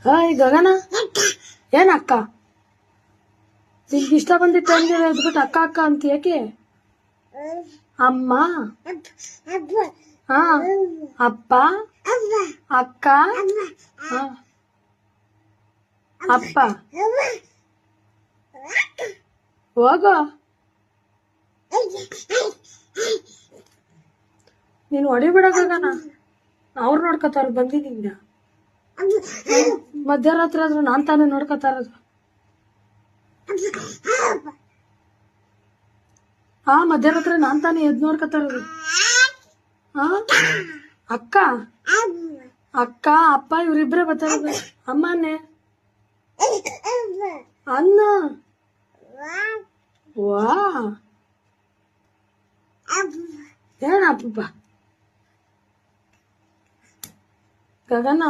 Hi ಗಗನ, ಏನ್ ಅಕ್ಕ? ನಿಮ್ಗೆ ಇಷ್ಟ ಬಂದಿತ್ತು ಅಂದ್ರೆ ಎದ್ಬಿಟ್ಟು ಅಕ್ಕ ಅಕ್ಕ ಅಂತ ಯಾಕೆ? ಅಮ್ಮ, ಹಾ, ಅಪ್ಪ, ಅಕ್ಕ, ಹಾ, ಅಪ್ಪ, ಹೋಗೋ. ನೀನು ಹೊಡಿಬಿಡ ಗಗನ, ಅವ್ರು ನೋಡ್ಕೊತಾರ ಬಂದಿದ್ದೀನ. ಮಧ್ಯರಾತ್ರಿ ಆದ್ರೂ ನಾನ್ ತಾನೇ ನೋಡ್ಕೊತಾ ಇರೋದು. ಹಾ, ಮಧ್ಯರಾತ್ರಿ ನಾನ್ ತಾನೇ ಎದ್ ನೋಡ್ಕೊತಾ ಇರೋದು. ಹಾ, ಅಕ್ಕ, ಅಕ್ಕ, ಅಪ್ಪ ಇವ್ರಿಬ್ರೆ ಬರ್ತಾ ಇರೋದು. ಅಮ್ಮನೇ ಅನ್ನ. ವಾ, ಏನಪ್ಪ ಗಗನ?